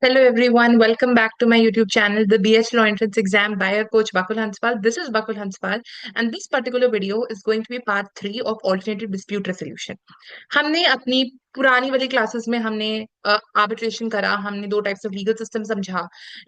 Hello everyone, welcome back to my YouTube channel, the BS Law Entrance Exam by your coach Bakul Hanspal. This is Bakul Hanspal and this particular video is going to be part 3 of alternative dispute resolution. हमने अपनी पुरानी वाली classes में हमने arbitration करा, हमने दो types of legal system समझा,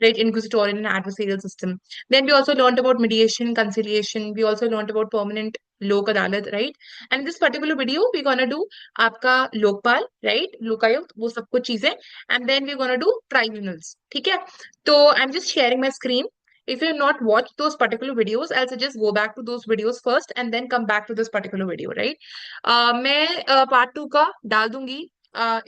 right, inquisitorial and adversarial system. Then we also learned about mediation, conciliation, we also learned about permanent Lok Adalat, right. And this particular video we gonna do आपका Lokpal, right, Lokayukta, वो सब कुछ चीजें. And then we gonna do tribunals. ठीक है, तो I am just sharing my screen. If you have not watched those particular videos, I'll suggest go back to those videos first and then come back to this particular video, right? मैं part 2 का डाल दूंगी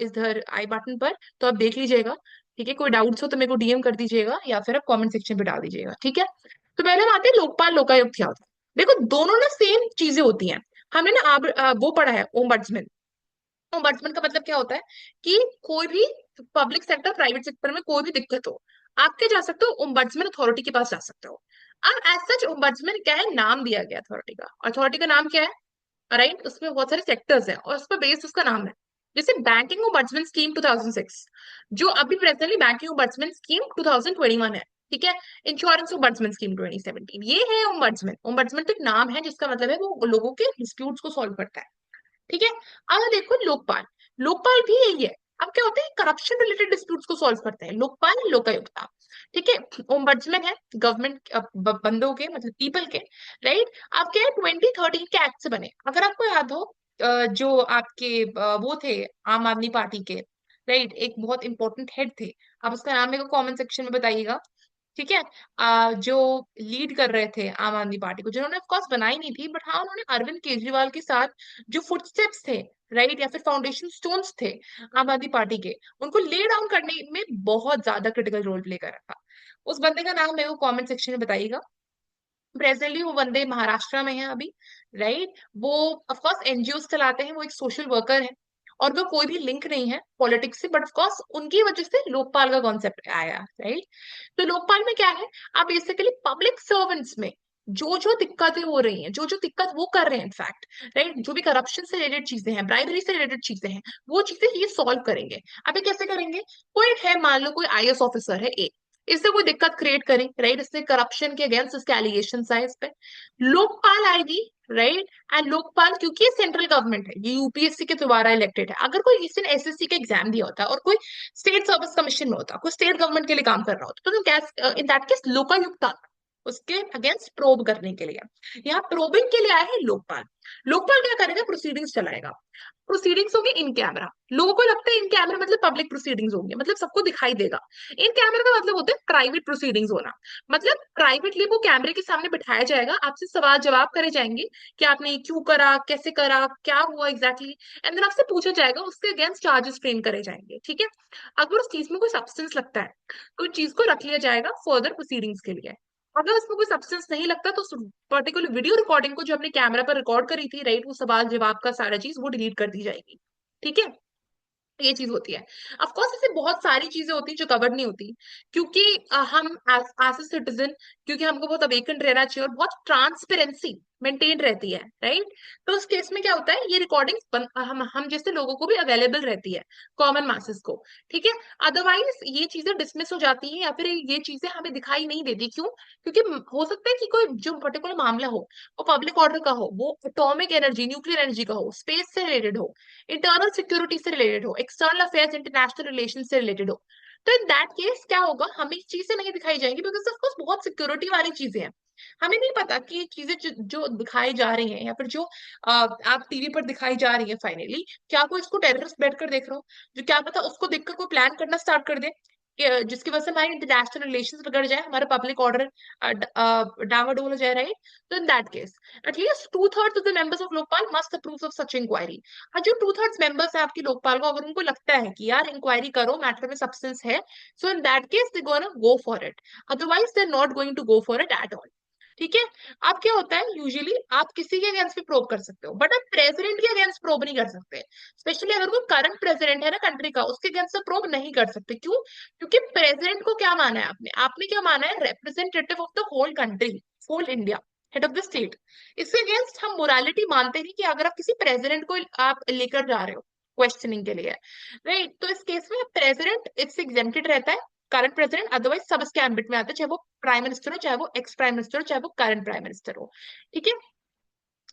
इधर आई button पर, तो आप देख लीजिएगा. ठीक है, कोई डाउट्स हो तो मेरे को डीएम कर दीजिएगा या फिर आप कमेंट सेक्शन पे डाल दीजिएगा. ठीक है, तो पहले हम आते हैं लोकपाल लोकायुक्त क्या होता है. देखो, दोनों ना सेम चीजें होती हैं. हमने ना वो पढ़ा है, ओम्बड्समैन. ओम्बड्समैन का मतलब क्या होता है कि कोई भी पब्लिक सेक्टर प्राइवेट सेक्टर में कोई भी दिक्कत हो, आप क्या जा सकते हो, ओम्बड्समैन अथॉरिटी के पास जा सकते हो. अब एज सच ओम्बड्समैन क्या है, नाम दिया गया अथॉरिटी का नाम क्या है, राइट. उसमें बहुत सारे सेक्टर्स हैं और उस पर बेस्ड उसका नाम है. जैसे बैंकिंग ओम्बड्समैन स्कीम 2006, जो अभी प्रेजेंटली बैंकिंग ओम्बड्समैन स्कीम 2021 है. ठीक है, इंश्योरेंस ओम्बड्समैन स्कीम 2017, ये है ओम्बड्समैन. ओम्बड्समैन तो एक नाम है जिसका मतलब है वो लोगों के डिस्प्यूट्स को सॉल्व करता है. ठीक है, अब देखो लोकपाल. लोकपाल भी यही है. अब क्या होता है, करप्शन रिलेटेड डिस्प्यूट्स को सॉल्व करते हैं लोकपाल लोकायुक्ता. ठीक है, ओम्बड्समैन है गवर्नमेंट बंदों के, मतलब पीपल के, राइट. अब क्या है, 2013 के एक्ट से बने. अगर आपको याद हो, जो आपके वो थे आम आदमी पार्टी के, राइट, एक बहुत इंपॉर्टेंट हेड थे. आप उसका नाम मेरे को कमेंट सेक्शन में बताइएगा. ठीक है, जो लीड कर रहे थे आम आदमी पार्टी को, जिन्होंने ऑफ कोर्स बनाई नहीं थी, बट हाँ उन्होंने अरविंद केजरीवाल के साथ जो फुटस्टेप्स थे, राइट, या फिर फाउंडेशन स्टोन्स थे आम आदमी पार्टी के, उनको ले डाउन करने में बहुत ज्यादा क्रिटिकल रोल प्ले कर रहा था. उस बंदे का नाम मेरे को कमेंट सेक्शन में बताइएगा. प्रेजेंटली वो बंदे महाराष्ट्र में है अभी, राइट. वो ऑफ कोर्स एनजीओ चलाते हैं, वो एक सोशल वर्कर है और वो कोई भी लिंक नहीं है पॉलिटिक्स से, बट ऑफ कोर्स उनकी वजह से लोकपाल का कॉन्सेप्ट आया, राइट. तो लोकपाल में क्या है, आप बेसिकली पब्लिक सर्वेंट्स में जो जो दिक्कतें हो रही हैं, जो जो दिक्कत वो कर रहे हैं इनफैक्ट, राइट, जो भी करप्शन से रिलेटेड चीजें हैं, ब्राइबरी से रिलेटेड चीजें हैं, वो चीजें ये सॉल्व करेंगे. अब ये कैसे करेंगे, कोई है, मान लो कोई आईएएस ऑफिसर है ए, इससे कोई दिक्कत क्रिएट करें, राइट, इससे करप्शन के अगेंस्ट इसके एलिगेशन आए इस पे, लोकपाल आएगी, राइट. एंड लोकपाल, क्योंकि ये सेंट्रल गवर्नमेंट है, ये यूपीएससी के द्वारा इलेक्टेड है. अगर कोई किसी ने एसएससी का एग्जाम दिया होता और कोई स्टेट सर्विस कमीशन में होता, कोई स्टेट गवर्नमेंट के लिए काम कर रहा होता, तो क्या इन दैट केस लोकायुक्त आता उसके अगेंस्ट प्रोब करने के लिए. यहाँ प्रोबिंग के लिए आया है लोकपाल. लोकपाल क्या करेगा, प्रोसीडिंग्स चलाएगा. प्रोसीडिंग्स होगी इन कैमरा. लोगों को लगता है इन कैमरा मतलब पब्लिक प्रोसीडिंग्स होंगे, मतलब सबको दिखाई देगा. इन कैमरा का मतलब होता है प्राइवेट प्रोसीडिंग्स होना. मतलब प्राइवेटली वो कैमरे के सामने बिठाया जाएगा, आपसे सवाल जवाब करे जाएंगे कि आपने ये क्यों करा, कैसे करा, क्या हुआ एग्जैक्टली, एंड देन आपसे पूछा जाएगा, उसके अगेंस्ट चार्जेस फ्रेम करे जाएंगे. ठीक है, अगर उस चीज में कोई सब्सटेंस लगता है तो उस चीज को रख लिया जाएगा फर्दर प्रोसीडिंग्स के लिए. अगर उसमें कोई सब्सटेंस नहीं लगता तो पर्टिकुलर वीडियो रिकॉर्डिंग को जो हमने कैमरा पर रिकॉर्ड करी थी, राइट, वो सवाल जवाब का सारा चीज वो डिलीट कर दी जाएगी. ठीक है, ये चीज होती है. ऑफ कोर्स ऐसे बहुत सारी चीजें होती हैं जो कवर्ड नहीं होती, क्योंकि हम एज ए सिटीजन, क्योंकि हमको बहुत अवेकन रहना चाहिए और बहुत ट्रांसपेरेंसी मेंटेन रहती है, राइट. तो उस केस में क्या होता है, ये रिकॉर्डिंग हम जैसे लोगों को भी अवेलेबल रहती है, कॉमन मासेस को. ठीक है, अदरवाइज ये चीजें डिसमिस हो जाती हैं या फिर ये चीजें हमें दिखाई नहीं देती. क्यों, क्योंकि हो सकता है कि कोई जो पर्टिकुलर मामला हो वो पब्लिक ऑर्डर का हो, वो एटॉमिक एनर्जी, न्यूक्लियर एनर्जी का हो, स्पेस से रिलेटेड हो, इंटरनल सिक्योरिटी से रिलेटेड हो, एक्सटर्नल अफेयर्स इंटरनेशनल रिलेशन से रिलेटेड हो. तो इन दैट केस क्या होगा, हमें चीजें नहीं दिखाई जाएंगी बिकॉज ऑफ कोर्स बहुत सिक्योरिटी वाली चीजें हैं. हमें नहीं पता कि ये चीजें जो दिखाई जा रही हैं या फिर जो आप टीवी पर दिखाई जा रही है, फाइनली क्या कोई इसको टेररिस्ट बैठकर देख रहा हो, जो क्या पता उसको देखकर कोई प्लान करना स्टार्ट कर दे जिसकी वजह से हमारे इंटरनेशनल रिलेशन बिगड़ जाए, हमारा पब्लिक ऑर्डर डावाडोल हो जाए, राइट. तो in that case at least 2/3 of the members of Lokpal must approve of such inquiry. और जो 2/3 मेंबर्स है आपकी लोकपाल को, अगर उनको लगता है कि यार इंक्वायरी करो, मैटर में सब्सटेंस है, so in that case they gonna go for it. Otherwise they are not going to go for it at all. ठीक है, अब क्या होता है, यूजुअली आप किसी के अगेंस्ट भी प्रोब कर सकते हो, बट आप प्रेसिडेंट के अगेंस्ट प्रोब नहीं कर सकते. स्पेशली अगर कोई करंट प्रेसिडेंट है ना कंट्री का, उसके अगेंस्ट प्रोब नहीं कर सकते. क्यों, क्योंकि प्रेसिडेंट को क्या माना है आपने आपने क्या माना है, representative of the whole country, whole India, head of the state. इसके अगेंस्ट हम मोरालिटी मानते नहीं कि अगर आप किसी प्रेसिडेंट को आप लेकर जा रहे हो क्वेश्चनिंग के लिए, राइट. तो इस केस में प्रेसिडेंट इससे एग्जेम्प्टेड रहता है. करंट प्रेसिडेंट, अदरवाइज सब इसके एम्बिट में आते हैं, चाहे वो प्राइम मिनिस्टर हो, चाहे वो एक्स प्राइम मिनिस्टर हो, चाहे वो करंट प्राइम मिनिस्टर हो। ठीक है।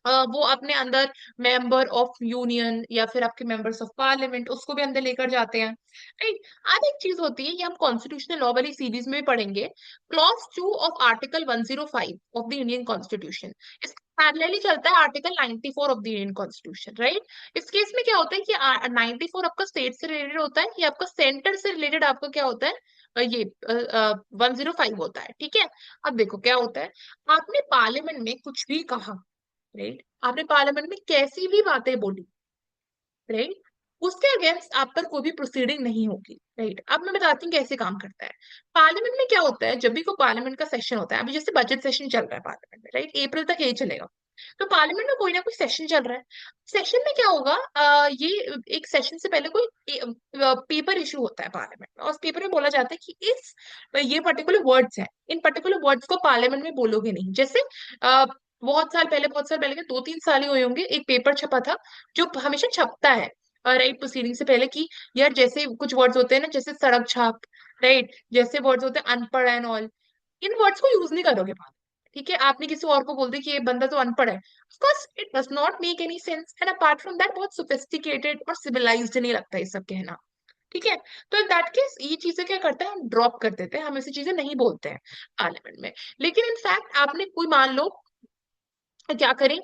वो अपने अंदर मेंबर ऑफ यूनियन या फिर आपके मेंबर्स ऑफ पार्लियामेंट उसको भी अंदर लेकर जाते हैं, राइट। अब एक चीज होती है, ये हम कॉन्स्टिट्यूशनल लॉ वाली सीरीज में भी पढ़ेंगे, clause 2 of article 105 of the Indian constitution. इसका पैरेलली चलता है article 94 of the Indian constitution, right. इस केस में क्या होता है कि 94 आपका स्टेट से रिलेटेड होता है, ये आपका सेंटर से रिलेटेड आपका क्या होता है, ये 105 होता है। ठीक है। अब देखो क्या होता है, आपने पार्लियामेंट में कुछ भी कहा, राइट, आपने पार्लियामेंट में कैसी भी बातें बोली, राइट, उसके अगेंस्ट आप पर कोई भी प्रोसीडिंग नहीं होगी, राइट। अब मैं बताती हूँ कैसे काम करता है। पार्लियामेंट में क्या होता है, जब भी कोई पार्लियामेंट का सेशन होता है, अभी जैसे बजट सेशन चल रहा है पार्लियामेंट में, राइट, अप्रैल तक यही चलेगा। तो पार्लियामेंट में कोई ना कोई सेशन चल रहा है। सेशन में क्या होगा, ये एक सेशन से पहले कोई पेपर इशू होता है पार्लियामेंट में, और उस पेपर में बोला जाता है कि इस ये पर्टिकुलर वर्ड्स हैं, इन पर्टिकुलर वर्ड्स को पार्लियामेंट में बोलोगे नहीं। जैसे बहुत साल पहले के 2-3 साल ही हुए होंगे, एक पेपर छपा था जो हमेशा छपता है राइट प्रोसीडिंग से पहले, कि यार जैसे कुछ वर्ड्स होते हैं ना, जैसे सड़क छाप, राइट, जैसे वर्ड्स होते हैं अनपढ़ एंड ऑल, इन वर्ड्स को यूज नहीं करोगे बाद। ठीक है। आपने किसी और को बोल दिया कि ये बंदा तो अनपढ़ है, of course it does not make any sense, and apart from that बहुत सोफिस्टिकेटेड और सिविलाइज्ड नहीं लगता ये सब कहना। ठीक है। तो इन दैट केस ये चीजें क्या करते हैं, हम ड्रॉप कर देते हैं, हम ऐसी चीजें नहीं बोलते हैं पार्लियामेंट में। लेकिन इनफैक्ट आपने कोई मान लो क्या करें,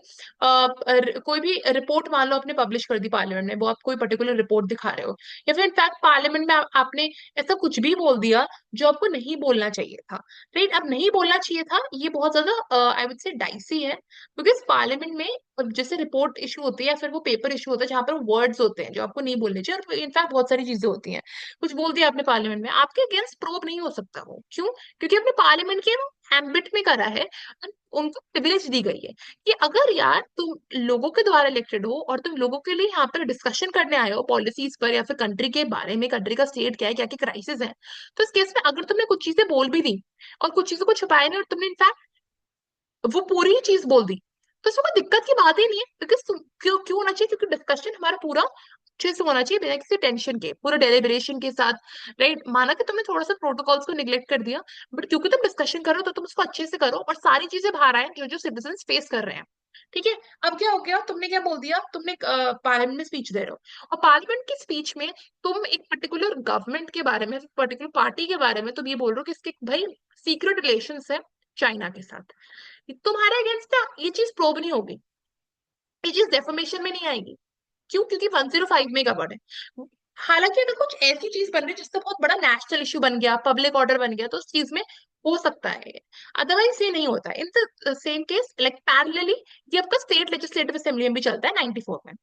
कोई भी रिपोर्ट मान लो आपने पब्लिश कर दी पार्लियामेंट में, वो आप कोई पर्टिकुलर रिपोर्ट दिखा रहे हो, या फिर इनफैक्ट पार्लियामेंट में आपने ऐसा कुछ भी बोल दिया जो आपको नहीं बोलना चाहिए था, राइट। अब नहीं बोलना चाहिए था, ये बहुत ज्यादा आई वुड से डाइसी है, बिकॉज पार्लियामेंट में जैसे रिपोर्ट इशू होती है या फिर वो पेपर इशू होता है जहां पर वर्ड्स होते हैं जो आपको नहीं बोलने चाहिए, और इनफैक्ट बहुत सारी चीजें होती हैं, कुछ बोल दिया आपने पार्लियामेंट में, आपके अगेंस्ट प्रूव नहीं हो सकता वो, क्यों? क्योंकि आपने पार्लियामेंट के एम्बिट में करा है, उनको प्रिविलेज दी गई है कि अगर यार तुम लोगों के द्वारा इलेक्टेड हो और तुम लोगों के लिए यहाँ पर डिस्कशन करने आए हो पॉलिसीज पर या फिर कंट्री के बारे में, कंट्री का स्टेट क्या है, क्या क्या क्राइसिस है, तो इस केस में अगर तुमने कुछ चीजें बोल भी दी और कुछ चीजों को छुपाया नहीं और तुमने इनफैक्ट वो पूरी ही चीज बोल दी, तो इसमें कोई दिक्कत की बात ही नहीं है, बिकॉज क्यों क्यों होना चाहिए, क्योंकि डिस्कशन हमारा पूरा अच्छे से होना चाहिए बिना किसी टेंशन के, पूरे डेलिब्रेशन के साथ, राइट। माना कि तुमने थोड़ा सा प्रोटोकॉल्स को निग्लेक्ट कर दिया, बट क्योंकि तुम डिस्कशन करो तो तुम उसको अच्छे से करो और सारी चीजें बाहर आए जो जो सिटीजन फेस कर रहे हैं। ठीक है। अब क्या हो गया, तुमने क्या बोल दिया, तुमने पार्लियामेंट में स्पीच दे रहे हो, और पार्लियामेंट की स्पीच में तुम एक पर्टिकुलर गवर्नमेंट के बारे में, पर्टिकुलर पार्टी के बारे में तुम ये बोल रहे हो कि इसके भाई सीक्रेट रिलेशंस है चाइना के साथ, तुम्हारे अगेंस्ट ना ये चीज प्रूव नहीं होगी, ये चीज डेफर्मेशन में नहीं आएगी। क्यों? क्योंकि 105 में कवर्ड है। हालांकि अगर कुछ ऐसी चीज बन रही है जिससे बहुत बड़ा नेशनल इशू बन गया, पब्लिक ऑर्डर बन गया, तो उस चीज में हो सकता है, अदरवाइज ये नहीं होता है। In the same case like parallelly ये आपका स्टेट लेजिस्लेटिव असेंबली में भी चलता है 94 में।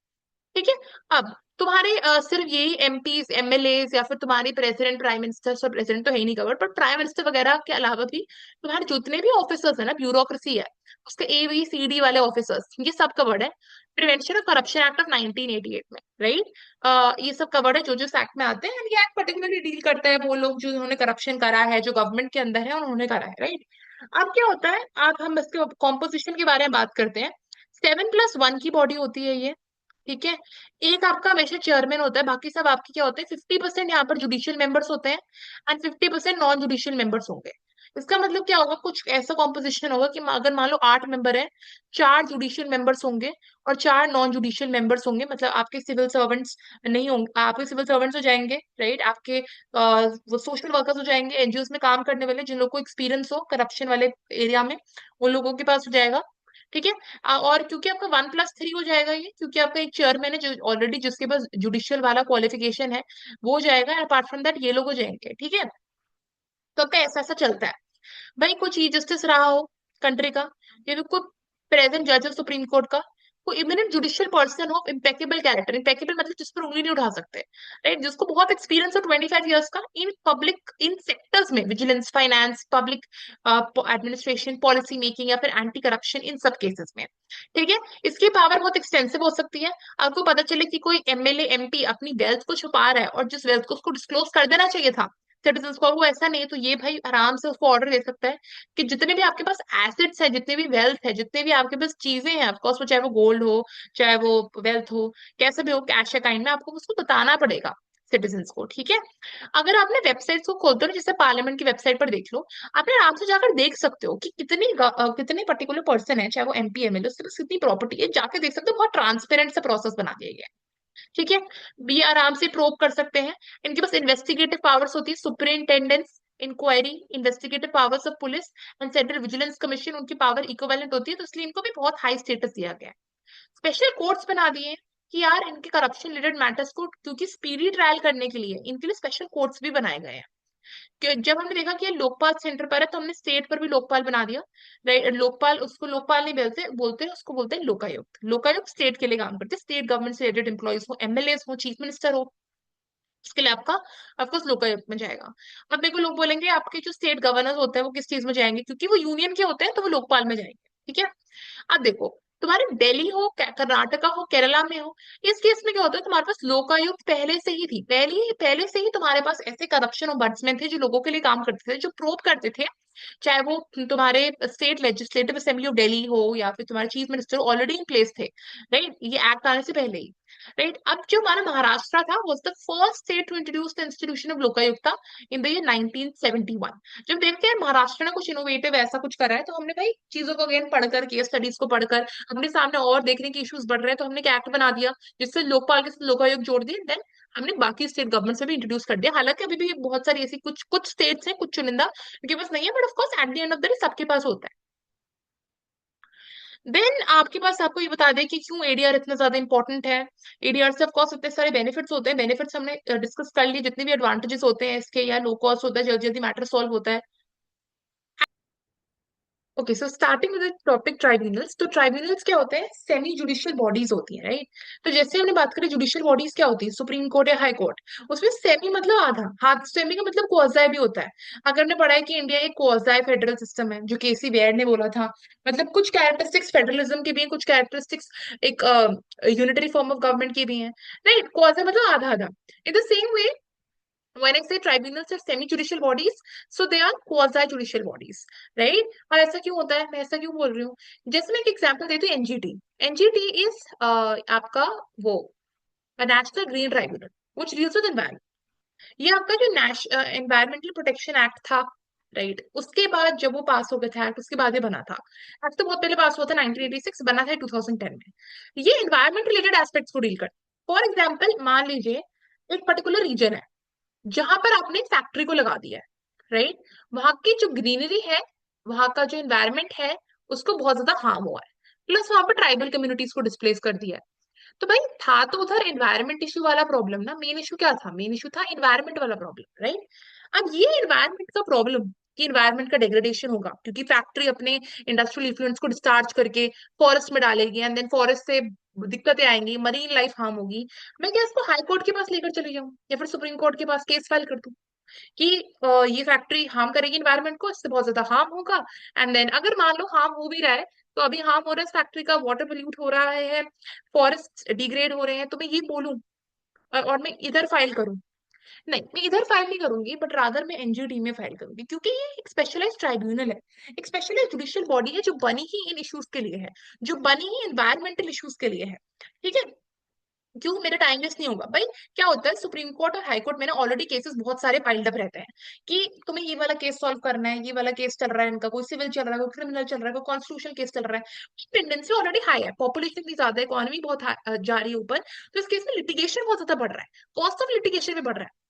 ठीक है। अब तुम्हारे सिर्फ यही एमपीज एमएलए या फिर तुम्हारी प्रेसिडेंट प्राइम मिनिस्टर, सब प्रेसिडेंट तो है ही नहीं कवर्ड, पर प्राइम मिनिस्टर वगैरह के अलावा भी तुम्हारे जितने भी ऑफिसर्स है ना, ब्यूरोक्रेसी है, उसके ABCD वाले ऑफिसर्स, ये सब कवर्ड है prevention of corruption act of 1988 में, राइट। ये सब कवर्ड है जो जो एक्ट में आते हैं, and ये एक्ट पर्टिकुलरली डील करता है वो लोग जो उन्होंने करप्शन करा है, जो गवर्नमेंट के अंदर है और उन्होंने करा है, राइट। अब क्या होता है, आप हम इसके कॉम्पोजिशन के बारे में बात करते हैं। 7+1 की बॉडी होती है ये। ठीक है। एक आपका हमेशा चेयरमैन होता है, बाकी सब आपके क्या होते हैं, 50% यहाँ पर जुडिशियल मेंबर्स होते हैं एंड 50% नॉन जुडिशियल मेंबर्स होंगे। इसका मतलब क्या होगा, कुछ ऐसा कॉम्पोजिशन होगा कि अगर मान लो 8 मेंबर है, 4 जुडिशियल मेंबर्स होंगे और 4 नॉन जुडिशियल मेंबर्स होंगे, मतलब आपके सिविल सर्वेंट्स नहीं होंगे, आपके सिविल सर्वेंट्स हो जाएंगे, राइट, आपके वो सोशल वर्कर्स हो जाएंगे, एनजीओ में काम करने वाले जिन लोगों को एक्सपीरियंस हो करप्शन वाले एरिया में, उन लोगों के पास हो जाएगा। ठीक है। और क्योंकि आपका 1+3 हो जाएगा ये, क्योंकि आपका एक चेयरमैन है जो ऑलरेडी जिसके पास जुडिशियल वाला क्वालिफिकेशन है, वो हो जाएगा, अपार्ट फ्रॉम दैट ये लोग हो जाएंगे। ठीक है। तो आपका ऐसा ऐसा चलता है। भाई कोई चीफ जस्टिस रहा हो कंट्री का, या फिर कोई प्रेजेंट जज हो सुप्रीम कोर्ट का, कोई इमिनेंट जुडिशियल पर्सन हो, इम्पेकेबल कैरेक्टर, इम्पेकेबल मतलब जिस पर उंगली नहीं उठा सकते, राइट, जिसको बहुत एक्सपीरियंस हो 25 ईयर्स का इन पब्लिक इन सेक्टर्स में, vigilance, finance, public administration, policy making या फिर एंटी करप्शन, इन सब केसेस में। ठीक है। इसकी पावर बहुत एक्सटेंसिव हो सकती है। आपको पता चले कि कोई एमएलए एमपी अपनी वेल्थ को छुपा रहा है और जिस वेल्थ को उसको डिस्क्लोज कर देना चाहिए था सिटीजन को, वो ऐसा नहीं है, तो ये भाई आराम से उसको ऑर्डर दे सकता है कि जितने भी आपके पास एसेट्स है, जितने भी वेल्थ है, जितने भी आपके पास चीजें हैं, ऑफकोर्स वो चाहे वो गोल्ड हो, चाहे वो वेल्थ हो, कैसे भी हो, कैश या काइंड में, आपको उसको बताना पड़ेगा सिटीजन्स को, ठीक है। अगर आपने वेबसाइट को खोलते हो, जैसे पार्लियामेंट की वेबसाइट पर देख लो, आप आराम से जाकर देख सकते हो कि कितने पर्टिकुलर पर्सन है, चाहे वो एमपी एमएलए, उसके पास कितनी प्रॉपर्टी है, जाके देख सकते हो। बहुत ट्रांसपेरेंट सा प्रोसेस बना दिया गया है, ठीक है। ये आराम से प्रोब कर सकते हैं। इनके पास इन्वेस्टिगेटिव पावर्स होती है, superintendence, inquiry, investigative powers of police and central vigilance commission, उनकी पावर इक्विवेलेंट होती है, तो इसलिए इनको भी बहुत हाई स्टेटस दिया गया है। स्पेशल कोर्ट्स बना दिए हैं कि यार इनके करप्शन रिलेटेड मैटर्स को, क्योंकि स्पीडी ट्रायल करने के लिए इनके लिए स्पेशल कोर्ट्स भी बनाए गए हैं। कि जब हमने देखा कि ये लोकपाल सेंटर पर है, तो हमने स्टेट पर भी लोकपाल बना दिया, राइट। लोकपाल, उसको लोकपाल नहीं बोलते बोलते उसको बोलते हैं लोकायुक्त। लोकायुक्त स्टेट के लिए काम करते हैं, स्टेट गवर्नमेंट से रिलेटेड एम्प्लॉइज हो, एमएलए हो, चीफ मिनिस्टर हो, इसके लिए आपका ऑफकोर्स लोकायुक्त में जाएगा। अब मेरे को लोग बोलेंगे आपके जो स्टेट गवर्नर होते हैं वो किस चीज में जाएंगे, क्योंकि वो यूनियन के होते हैं तो वो लोकपाल में जाएंगे, ठीक है। अब देखो, तुम्हारे दिल्ली हो, कर्नाटका हो, केरला में हो, इस केस में क्या होता है, तुम्हारे पास लोकायुक्त पहले से ही थी, पहले से ही तुम्हारे पास ऐसे करप्शन ombudsman थे जो लोगों के लिए काम करते थे, जो प्रोब करते थे। चाहे वो तुम्हारे state legislative assembly of Delhi हो या फिर तुम्हारे chief minister already in place थे, राइट, ये एक्ट आने से पहले ही, राइट। अब जो हमारा महाराष्ट्र था was the first state to introduce the institution of Lokayukta in the year 1971। जब देखते हैं महाराष्ट्र ने कुछ इनोवेटिव ऐसा कुछ करा है, तो हमने भाई चीजों को अगेन पढ़कर, केस स्टडीज को पढ़कर, अपने सामने और देखने के इश्यूज बढ़ रहे हैं, तो हमने एक एक्ट बना दिया जिससे लोकपाल के साथ लोकायुक्त जोड़ दिए, देन हमने बाकी स्टेट गवर्नमेंट से भी इंट्रोड्यूस कर दिया। हालांकि अभी भी बहुत सारी ऐसी कुछ कुछ स्टेट्स हैं, कुछ चुनिंदा उनके पास नहीं है, but of course at the end of the day सबके पास होता है। देन आपके पास, आपको ये बता दें कि क्यों एडीआर इतना ज्यादा इंपॉर्टेंट है। एडीआर से ऑफ कोर्स इतने सारे बेनिफिट्स होते हैं, बेनिफिट्स हमने डिस्कस कर लिए, जितने भी एडवांटेजेस होते हैं इसके, या लो कॉस्ट होता है, जल्दी जल्दी मैटर सॉल्व होता है। Okay, so starting with topic tribunals. तो ट्राइब्यूनल्स क्या होते हैं, सेमी जुडिशियल बॉडीज होती हैं, राइट। तो जैसे हमने बात करें जुडिशियल बॉडीज क्या होती है, सुप्रीम कोर्ट या हाई कोर्ट, उसमें सेमी मतलब आधा, हाथ सेमी का मतलब क्वाजाई भी होता है। अगर हमने पढ़ा है कि इंडिया एक क्वाजाई फेडरल सिस्टम है, जो केसी वेयर ने बोला था, मतलब कुछ कैरेक्टरिस्टिक्स फेडरलिज्म के भी हैं, कुछ कैरेक्टरिस्टिक्स एक यूनिटरी फॉर्म ऑफ गवर्नमेंट की भी हैं, राइट। क्वाजाई मतलब आधा आधा। In the same way, when I say tribunals are semi-judicial bodies, so they are quasi-judicial bodies, right? और ऐसा क्यों होता है, मैं ऐसा क्यों बोल रही हूँ, जैसे मैं एक एग्जांपल देती हूँ, एनजीटी। एनजीटी इज आपका वो national green tribunal which deals with environment. ये आपका जो एनवायरमेंटल प्रोटेक्शन एक्ट था, राइट, उसके बाद जब वो पास हो गया था एक्ट, उसके बाद ये बना था। एक्ट तो बहुत पहले पास हुआ था 1986, बना था 2010 में। ये एनवायरमेंट रिलेटेड एस्पेक्ट्स को डील करता है। फॉर एग्जाम्पल, मान लीजिए एक पर्टिकुलर रीजन है जहां पर आपने एक फैक्ट्री को लगा दिया है, राइट। वहां की जो ग्रीनरी है, वहां का जो एनवायरमेंट है, उसको बहुत ज्यादा हार्म हुआ है, प्लस वहां पर ट्राइबल कम्युनिटीज को डिस्प्लेस कर दिया है। तो भाई था तो उधर एनवायरमेंट इश्यू वाला प्रॉब्लम ना, मेन इशू क्या था, मेन इशू था एनवायरमेंट वाला प्रॉब्लम, राइट। अब ये एनवायरमेंट का प्रॉब्लम, कि एनवायरमेंट का डिग्रेडेशन होगा क्योंकि फैक्ट्री अपने इंडस्ट्रियल इफ्लुएंस को डिस्चार्ज करके फॉरेस्ट में डालेगी, एंड देन फॉरेस्ट से दिक्कतें आएंगी, मरीन लाइफ हार्म होगी। मैं क्या इसको हाई कोर्ट के पास लेकर चली जाऊं, या फिर सुप्रीम कोर्ट के पास केस फाइल कर दूं कि ये फैक्ट्री हार्म करेगी इन्वायरमेंट को, इससे बहुत ज्यादा हार्म होगा। एंड देन अगर मान लो हार्म हो भी रहा है, तो अभी हार्म हो रहा है इस फैक्ट्री का, वाटर पोल्यूट हो रहा है, फॉरेस्ट डिग्रेड हो रहे हैं, तो मैं ये बोलूं और मैं इधर फाइल करूं? नहीं, मैं इधर फाइल नहीं करूंगी, बट रादर मैं एनजीटी में फाइल करूंगी, क्योंकि ये एक स्पेशलाइज्ड ट्राइब्यूनल है, एक स्पेशलाइज्ड जुडिशियल बॉडी है, जो बनी ही इन इश्यूज के लिए है, जो बनी ही एनवायरमेंटल इश्यूज के लिए है, ठीक है। क्यों, मेरा टाइम वेस्ट नहीं होगा भाई। क्या होता है, सुप्रीम कोर्ट और हाई कोर्ट में ना ऑलरेडी केसेस बहुत सारे पाइल्ड अप रहते हैं, कि तुम्हें ये वाला केस सॉल्व करना है, ये वाला केस चल रहा है इनका, कोई सिविल चल रहा है, कोई क्रिमिनल चल रहा है, कोई कॉन्स्टिट्यूशनल केस चल रहा है, टेंडेंसी ऑलरेडी हाई है, पॉपुलेशन इतनी ज्यादा है, इकोनॉमी बहुत जा रही है ऊपर, तो इस केस में लिटिगेशन बहुत ज्यादा बढ़ रहा है, कॉस्ट ऑफ लिटिगेशन भी बढ़ रहा है।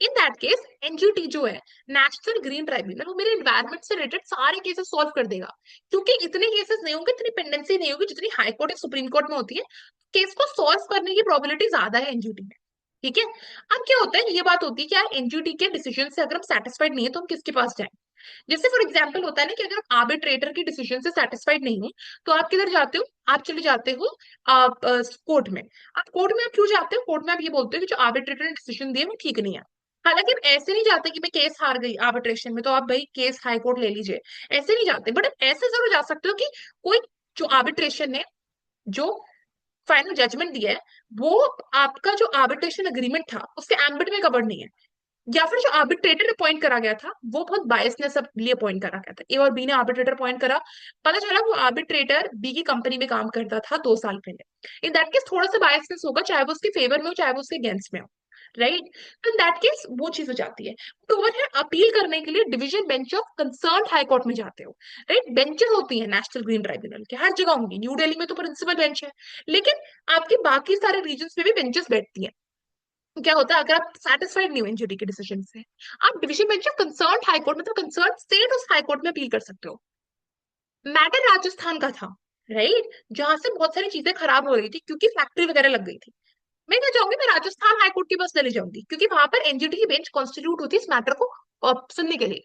इन दैट केस एनजीटी जो है, नेशनल ग्रीन ट्राइब्यूनल, वो मेरे एनवायरमेंट से रिलेटेड सारे केसेस सॉल्व कर देगा, क्योंकि इतने केसेस नहीं होंगे, इतनी पेंडेंसी नहीं होगी जितनी हाई कोर्ट या सुप्रीम कोर्ट में होती है। केस को सॉल्व करने की प्रोबेबिलिटी ज्यादा है एनजीटी में, ठीक है। अब क्या होता है, ये बात होती है कि यार एनजीटी के डिसीजन से अगर हम सेटिस्फाइड नहीं है, तो हम किसके पास जाएं। जैसे फॉर एग्जाम्पल होता है ना कि अगर आप आर्बिट्रेटर की डिसीजन से सेटिस्फाइड नहीं हो, तो आप किधर जाते हो, आप चले जाते हो आप कोर्ट में। आप कोर्ट में आप क्यों जाते हो, कोर्ट में आप ये बोलते हो कि जो आर्बिट्रेटर ने डिसीजन दिया वो ठीक नहीं है। हालांकि आप ऐसे नहीं जाते कि मैं केस हार गई आर्बिट्रेशन में, तो आप भाई केस हाई कोर्ट ले लीजिए, ऐसे नहीं जाते, बट आप ऐसे जरूर जा सकते हो कि कोई जो आर्बिट्रेशन ने जो फाइनल जजमेंट दिया है, वो आपका जो आर्बिट्रेशन अग्रीमेंट था उसके एम्बिट में कवर्ड नहीं है, या फिर जो आर्बिट्रेटर अपॉइंट करा गया था वो बहुत बायसनेस लिए अपॉइंट करा गया था, ए और बी ने आर्बिट्रेटर अपॉइंट करा, पता चला वो आर्बिट्रेटर बी की कंपनी में काम करता था 2 साल पहले। इन दैट केस थोड़ा सा बायसनेस होगा, चाहे वो उसके फेवर में हो चाहे वो उसके अगेंस्ट में हो, राइट। तो इन दैट केस वो चीज हो जाती है। तो ओवर है अपील करने के लिए division bench of concern high court में जाते हो, राइट। बेंचेस होती है नेशनल ग्रीन ट्राइब्यूनल के, हर जगह होंगी, न्यू दिल्ली में तो प्रिंसिपल बेंच है, लेकिन आपके बाकी सारे रीजन में भी बेंचेस बैठती हैं। तो क्या होता है, अगर आप सेटिस्फाइड नहीं हो एनजीटी के डिसीजन से, आप division bench of concern high court मतलब कंसर्न स्टेट उस हाई कोर्ट में अपील कर सकते हो। मैटर राजस्थान का था, राइट, जहां से बहुत सारी चीजें खराब हो रही थी क्योंकि फैक्ट्री वगैरह लग गई थी। मैं क्या चाहूंगी, मैं राजस्थान हाईकोर्ट की बस चले जाऊंगी, क्योंकि वहां पर एनजीटी की बेंच कॉन्स्टिट्यूट होती है इस मैटर को सुनने के लिए।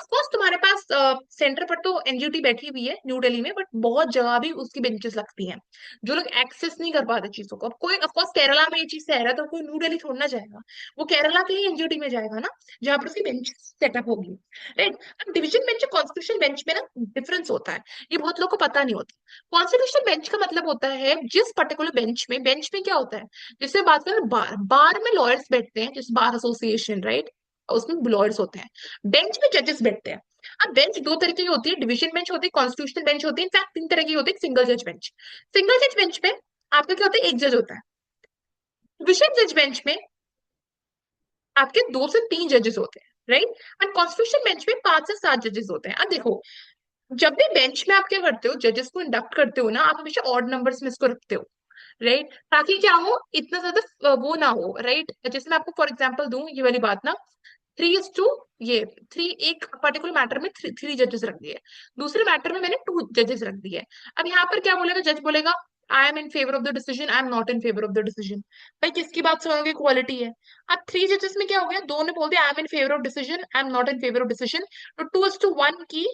ऑफकोर्स तुम्हारे पास सेंटर पर तो एनजीटी बैठी हुई है न्यू दिल्ली में, बट बहुत जगह भी उसकी बेंचेस लगती हैं, जो लोग एक्सेस नहीं कर पाते चीजों को। अब कोई ऑफकोर्स केरला में ये चीज से है तो कोई न्यू दिल्ली छोड़ना जाएगा, वो केरला के ही एनजीटी में जाएगा ना, जहाँ पर उसकी बेंच सेटअप होगी, राइट। अब डिवीजन बेंच और कॉन्स्टिट्यूशन बेंच में ना डिफरेंस होता है, ये बहुत लोग को पता नहीं होता। कॉन्स्टिट्यूशन बेंच का मतलब होता है जिस पर्टिकुलर बेंच में क्या होता है, जैसे बात करें बार बार में लॉयर्स बैठते हैं, जैसे बार एसोसिएशन, राइट, उसमें लॉयर्स होते हैं। बेंच में जजेस बैठते हैं। अब बेंच दो तरीके की होती है, डिवीजन बेंच होती है, कॉन्स्टिट्यूशनल बेंच होती है, इनफैक्ट तीन तरह की होती है, सिंगल जज बेंच। सिंगल जज बेंच में आपका क्या होता है, एक जज होता है। डिवीजन जज बेंच में आपके दो से तीन जजेस होते हैं, राइट। एंड कॉन्स्टिट्यूशन बेंच में पांच से सात जजेस होते हैं। अब देखो, जब भी बेंच में आप क्या करते हो, जजेस को इंडक्ट करते हो ना, आप हमेशा ऑड नंबर्स में इसको रखते हो, राइट, ताकि क्या हो, इतना ज्यादा वो ना हो, राइट। जैसे मैं आपको फॉर एग्जांपल दूं ये वाली बात ना, 3:2, ये थ्री, एक पर्टिकुलर मैटर में थ्री जजेस रख दिए, दूसरे मैटर में मैंने टू जजेस रख दिए। अब यहाँ पर क्या बोलेगा, जज बोलेगा I am in favour of the decision, I am not in favour of the decision. भाई किसकी बात सुनोगे, क्वालिटी है। अब थ्री जजेस में क्या हो गया, दो ने बोल दिया I am in favour of decision, I am not in favour of decision, तो 2:1 की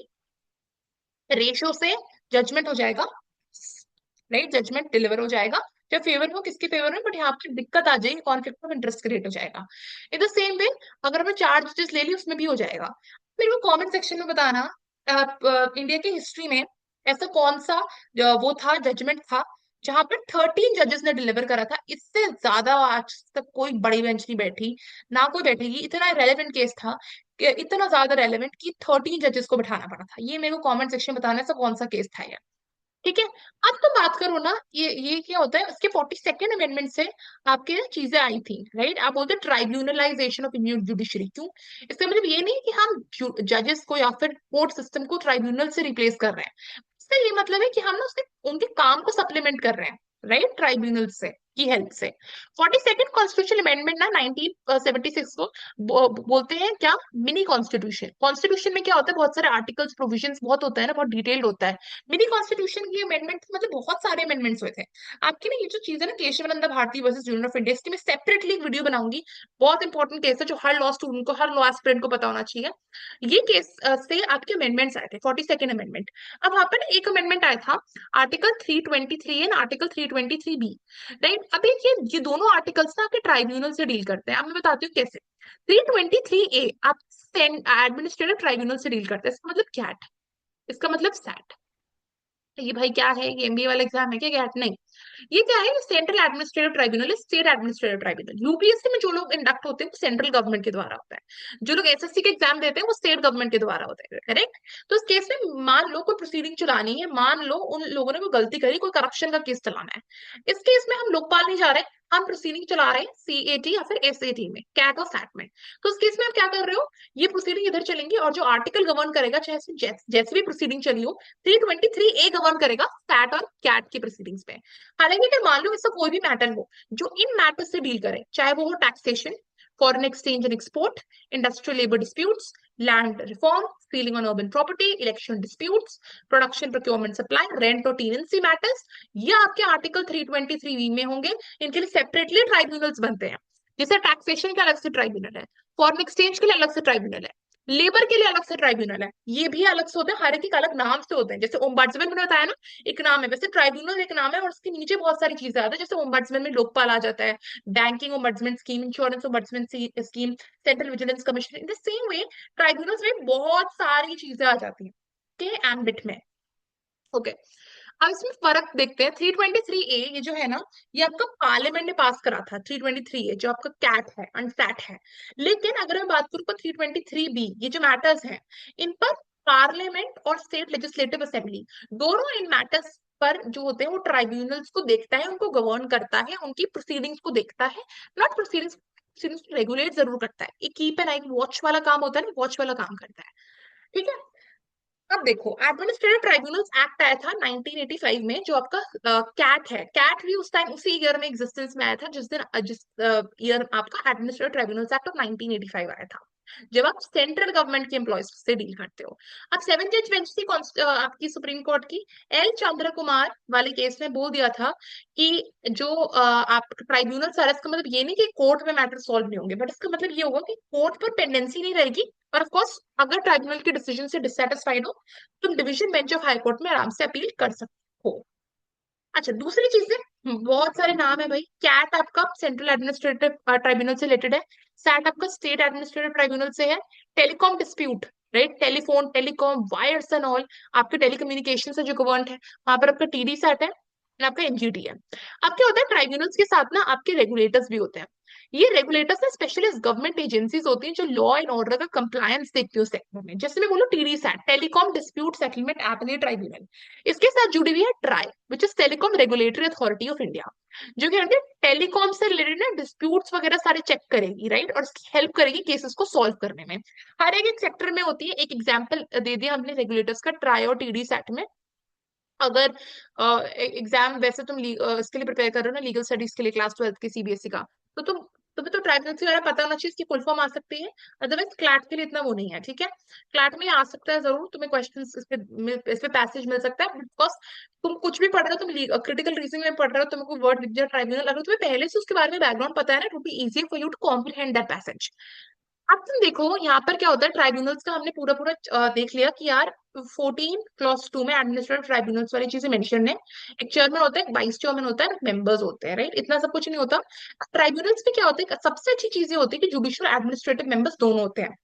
रेशियो से जजमेंट हो जाएगा, राइट, जजमेंट डिलीवर हो जाएगा। जब फेवर में हो, किसके फेवर में, बट यहाँ पे दिक्कत आ जाएगी, कॉन्फ्लिक्ट ऑफ इंटरेस्ट क्रिएट हो जाएगा। इन द सेम वे अगर मैं चार जजेस ले ली, उसमें भी हो जाएगा। मेरे को कमेंट सेक्शन में बताना, इंडिया की हिस्ट्री में ऐसा कौन सा वो था, जजमेंट था, जहां पर 13 जजेस ने डिलीवर करा था। इससे ज्यादा आज तक कोई बड़ी बेंच नहीं बैठी, ना कोई बैठेगी। इतना रेलेवेंट केस था, इतना ज्यादा रेलेवेंट कि 13 जजेस को बैठाना पड़ा था। ये मेरे को कमेंट सेक्शन में बताना, ऐसा कौन सा केस था ये, ठीक है। अब तो बात करो ना, ये क्या होता है, उसके 42nd अमेंडमेंट से आपके ना चीजें आई थी, राइट। आप बोलते हैं ट्राइब्यूनलाइजेशन ऑफ इंडियन जुडिशरी, क्यों? इसका मतलब ये नहीं कि हम जजेस को या फिर कोर्ट सिस्टम को ट्राइब्यूनल से रिप्लेस कर रहे हैं। इसका ये मतलब है कि हम ना उसके उनके काम को सप्लीमेंट कर रहे हैं, राइट, ट्राइब्यूनल से की हेल्प से। 42nd कॉन्स्टिट्यूशन अमेंडमेंट ना 1976 को बोलते हैं क्या, मिनी कॉन्स्टिट्यूशन। कॉन्स्टिट्यूशन में क्या होता है, बहुत सारे आर्टिकल्स प्रोविजंस बहुत होता है ना, बहुत डिटेल्ड होता है। मिनी कॉन्स्टिट्यूशन की अमेंडमेंट मतलब बहुत सारे अमेंडमेंट्स हुए थे। आपकी ना ये जो चीज है ना, Kesavananda Bharati versus Union of India, इसकी मैं सेपरेटली एक वीडियो बनाऊंगी। बहुत इंपॉर्टेंट केस है, जो हर लॉ स्टूडेंट को, हर लॉ एस्पिरेंट को पता होना चाहिए। ये केस से आपके अमेंडमेंट्स आए थे, 42nd अमेंडमेंट। अब वहां पर एक अमेंडमेंट आया था, article 323 and article 323B, right. अब ये दोनों आर्टिकल्स ना आपके ट्राइब्यूनल से डील करते हैं। अब मैं बताती हूँ कैसे। 323A आप एडमिनिस्ट्रेटिव ट्राइब्यूनल से डील करते हैं, इसका मतलब क्या है, इसका मतलब सैट। ये भाई क्या है, ये एमबीए वाला एग्जाम है क्या, गैट नहीं। ये क्या है, सेंट्रल एडमिनिस्ट्रेटिव ट्राइब्यूनल है, स्टेट एडमिनिस्ट्रेटिव ट्राइब्यूनल। यूपीएससी में जो लोग इंडक्ट होते हैं वो सेंट्रल गवर्नमेंट के द्वारा होता है, जो लोग एसएससी के एग्जाम देते हैं वो स्टेट गवर्नमेंट के द्वारा होते हैं, करेक्ट। तो इस केस में मान लो कोई प्रोसीडिंग चलानी है, मान लो उन लोगों ने कोई गलती करी, कोई करप्शन का केस चलाना है। इस केस में हम लोकपाल नहीं जा रहे, हम प्रोसीडिंग चला रहे हैं सीएटी या फिर एसएटी में, कैट और सैट में। तो इस केस में आप क्या कर रहे हो, ये प्रोसीडिंग इधर चलेंगी, और जो आर्टिकल गवर्न करेगा, चाहे जैसे भी प्रोसीडिंग चली हो, 323A गवर्न करेगा सैट और कैट की प्रोसीडिंग्स पे। हालांकि अगर मान लो इसका कोई भी मैटर हो जो इन मैटर से डील करे, चाहे वो हो taxation, foreign exchange and export, industrial labour disputes, land reform, ceiling on urban property, election disputes, production procurement supply, rent और टीनेंसी मैटर्स, ये आपके आर्टिकल 323 में होंगे। इनके लिए सेपरेटली ट्राइब्यूनल्स बनते हैं। जैसे टैक्सेशन के अलग से ट्राइब्यूनल है, फॉरेन एक्सचेंज के लिए अलग से ट्राइब्यूनल है, लेबर के लिए अलग से ट्राइब्यूनल है, ये भी अलग से होते हैं, हर एक अलग नाम से होते हैं। जैसे ओम्बड्समैन मैंने बताया ना, एक नाम है, वैसे ट्राइब्यूनल एक नाम है, और उसके नीचे बहुत सारी चीजें आती है। जैसे ओम्बड्समैन में लोकपाल आ जाता है, banking ombudsman scheme, insurance ombudsman scheme, central vigilance commission. In the same way tribunals में बहुत सारी चीजें आ जाती हैं के एम्बिट में। ओके, अब इसमें फर्क देखते हैं। 323A ये जो है ना, ये आपका पार्लियामेंट ने पास करा था। 323A जो आपका कैट है, अनसैट है। लेकिन अगर मैं बात करूं 323B, ये जो मैटर्स हैं, इन पर पार्लियामेंट और स्टेट लेजिस्लेटिव असेंबली दोनों इन मैटर्स पर जो होते हैं वो ट्राइब्यूनल्स को देखता है, उनको गवर्न करता है, उनकी प्रोसीडिंग्स को देखता है, नॉट प्रोसीडिंग्स, रेगुलेट जरूर करता है, एक कीप एन आई वॉच वाला काम होता है ना, वॉच वाला काम करता है। ठीक है। अब देखो, एडमिनिस्ट्रेटिव ट्राइब्यूनल्स एक्ट आया था 1985 में, जो आपका कैट है, कैट भी उस टाइम उसी ईयर में एग्जिस्टेंस में आया था जिस दिन जिस ईयर आपका एडमिनिस्ट्रेटिव ट्राइब्यूनल्स एक्ट ऑफ 1985 आया था, जब आप सेंट्रल गवर्नमेंट के एम्प्लॉयज से डील करते हो। अब सेवन जज बेंच थी आपकी सुप्रीम कोर्ट की, एल चंद्र कुमार वाले केस में बोल दिया था कि जो आप ट्राइब्यूनल है, इसका मतलब ये नहीं कि कोर्ट में मैटर सॉल्व नहीं होंगे, बट इसका मतलब ये होगा कि कोर्ट पर पेंडेंसी नहीं रहेगी, और ऑफ कोर्स अगर ट्राइब्यूनल के डिसीजन से डिससेटिस्फाइड हो, तुम division bench of high court में आराम से अपील कर सकते हो। अच्छा, दूसरी चीजें, बहुत सारे नाम है भाई। कैट आपका सेंट्रल एडमिनिस्ट्रेटिव ट्राइब्यूनल से रिलेटेड है, सैट आपका स्टेट एडमिनिस्ट्रेटिव ट्राइब्यूनल से है, telecom dispute, right, telephone telecom wires and all, आपके टेलीकम्युनिकेशन से जो गवर्न है, वहां पर आपका टीडी सैट है, and आपका एनजीटी है। अब क्या होता है, ट्राइब्यूनल्स के साथ ना आपके रेगुलेटर्स भी होते हैं। ये रेगुलेटर्स ना स्पेशलिस्ट गवर्नमेंट एजेंसीज होती हैं जो लॉ एंड ऑर्डर का कंप्लायंस देखती है उस सेक्टर में। जैसे मैं बोलूँ, TDSAT, telecom dispute settlement appellate tribunal, इसके साथ जुड़ी हुई है TRAI, which is telecom regulatory authority of India, जो क्या करती है, टेलीकॉम से रिलेटेड ना डिस्प्यूट्स वगैरह सारे चेक करेगी, राइट, और उसकी हेल्प करेगी केसेस को सॉल्व करने में। हर एक सेक्टर में होती है। एक एग्जांपल दे दिया हमने रेगुलेटर्स का, ट्राई और टीडी सेट में। अगर एग्जाम वैसे तुम इसके लिए प्रिपेयर कर रहे हो ना, लीगल स्टडीज के लिए, क्लास 12 के सीबीएसई का, तो तुम्हें तो ट्राइब्यूनल से पता होना चाहिए इसकी फुल फॉर्म आ सकती है। अदरवाइज क्लैट के लिए इतना वो नहीं है, ठीक है। क्लैट में आ सकता है जरूर, तुम्हें क्वेश्चन इस पे पैसेज मिल सकता है, बिकॉज तुम कुछ भी पढ़ रहे हो, तुम क्रिटिकल रीजनिंग में पढ़ रहे हो, तुमको वर्ड दिख जाए ट्राइब्यूनल, अगर तुम्हें पहले से उसके बारे में बैकग्राउंड पता है ना, it would be easy for you to comprehend that passage. अब तुम देखो यहाँ पर क्या होता है, ट्राइब्यूनल्स का हमने पूरा पूरा देख लिया कि यार 14 क्लॉज 2 में एडमिनिस्ट्रेटिव ट्राइब्यूनल्स वाली चीजें मेंशन है। एक चेयरमैन होता है, एक वाइस चेयरमैन होता है, मेंबर्स होते हैं, राइट, इतना सब कुछ नहीं होता। ट्राइब्यूनल्स में क्या होता है, सबसे अच्छी चीजें होती है कि जुडिशियल एडमिनिस्ट्रेटिव मेंबर्स दोनों होते हैं।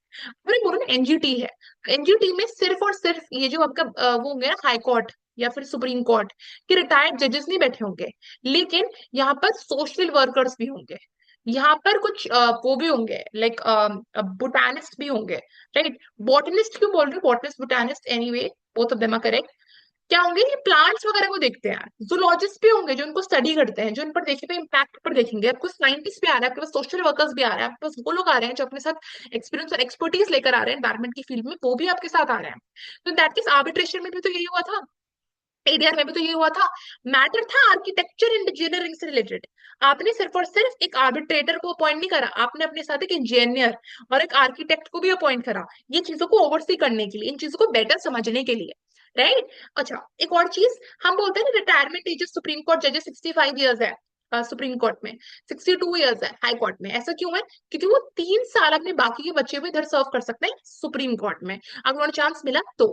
मैंने बोला ना एनजीटी है, एनजीटी में सिर्फ और सिर्फ ये जो आपका वो होंगे ना, हाई कोर्ट या फिर सुप्रीम कोर्ट के रिटायर्ड जजेस नहीं बैठे होंगे, लेकिन यहाँ पर सोशल वर्कर्स भी होंगे, यहाँ पर कुछ वो भी होंगे, लाइक बोटानिस्ट भी होंगे, राइट। बॉटनिस्ट क्यों बोल रही हूँ, botanist botanist, anyway both of them are correct. क्या होंगे, ये प्लांट्स वगैरह को देखते हैं। जूलॉजिस्ट भी होंगे जो इनको स्टडी करते हैं, जो इन पर देखेंगे, इम्पैक्ट पर देखेंगे। आपको साइंटिस्ट भी आ रहा है, आपके पास सोशल वर्कर्स भी आ रहे हैं, आपके पास वो लोग आ रहे हैं जो अपने साथ एक्सपीरियंस और एक्सपर्टीज लेकर आ रहे हैं एनवायरमेंट की फील्ड में, वो भी आपके साथ आ रहे हैं। तो दैट केस आर्बिट्रेशन में भी तो यही हुआ था, एडीआर में भी तो ये हुआ था। मैटर था आर्किटेक्चर एंड इंजीनियरिंग से रिलेटेड। आपने सिर्फ और सिर्फ एक आर्बिट्रेटर को अपॉइंट नहीं करा, आपने अपने साथ एक इंजीनियर और एक आर्किटेक्ट को भी अपॉइंट करा, ये चीजों को ओवरसी करने के लिए, इन चीजों को बेटर समझने के लिए, राइट। अच्छा, एक और चीज, हम बोलते हैं ना रिटायरमेंट एज सुप्रीम कोर्ट जजेस 65 ईयर्स है, सुप्रीम कोर्ट में 62 ईयर्स है, हाई कोर्ट में। ऐसा क्यों है, क्योंकि वो 3 साल अपने बाकी के बच्चे भी इधर सर्व कर सकते हैं सुप्रीम कोर्ट में, अगर उन्हें चांस मिला तो।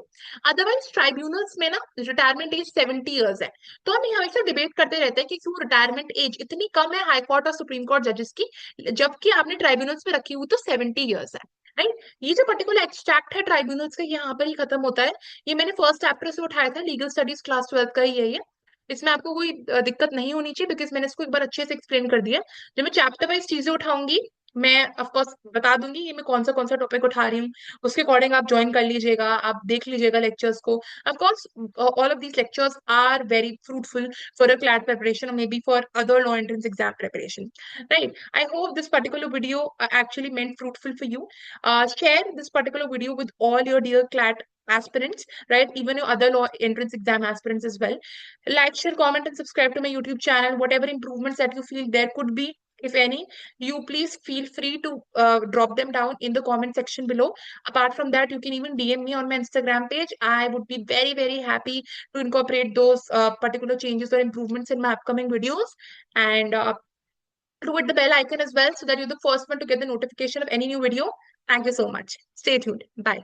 अदरवाइज ट्राइब्यूनल्स में ना रिटायरमेंट एज 70 ईयर्स है। तो हम हमेशा डिबेट करते रहते हैं कि क्यों रिटायरमेंट एज इतनी कम है हाई कोर्ट और सुप्रीम कोर्ट जजेस की, जबकि आपने ट्राइब्यूनल्स में रखी हुई तो 70 ईयर्स है, राइट। ये जो पर्टिकुलर एक्सट्रैक्ट है ट्राइब्यूनल्स का, यहाँ पर ही खत्म होता है। ये मैंने फर्स्ट चैप्टर से उठाया था, लीगल स्टडीज क्लास 12 का ही है ये। इसमें आपको कोई दिक्कत नहीं होनी चाहिए, बिकॉज मैंने इसको एक बार अच्छे से एक्सप्लेन कर दिया। जब मैं चैप्टर वाइज चीजें उठाऊंगी, मैं ऑफ कोर्स बता दूंगी ये मैं कौन सा टॉपिक उठा रही हूँ, उसके अकॉर्डिंग आप ज्वाइन कर लीजिएगा, आप देख लीजिएगा लेक्चर्स को। Of course all of these lectures are very fruitful for a CLAT preparation or maybe for other law entrance exam preparation, right? I hope this particular video actually meant fruitful for you. Share this particular video with all your dear CLAT aspirants, right, even your other law entrance exam aspirants as well. Like, share, comment and subscribe to my YouTube channel. Whatever improvements that you feel there could be, if any, you please feel free to drop them down in the comment section below. Apart from that, you can even DM me on my Instagram page. I would be very, very happy to incorporate those particular changes or improvements in my upcoming videos. And do hit the bell icon as well so that you're the first one to get the notification of any new video. Thank you so much. Stay tuned. Bye.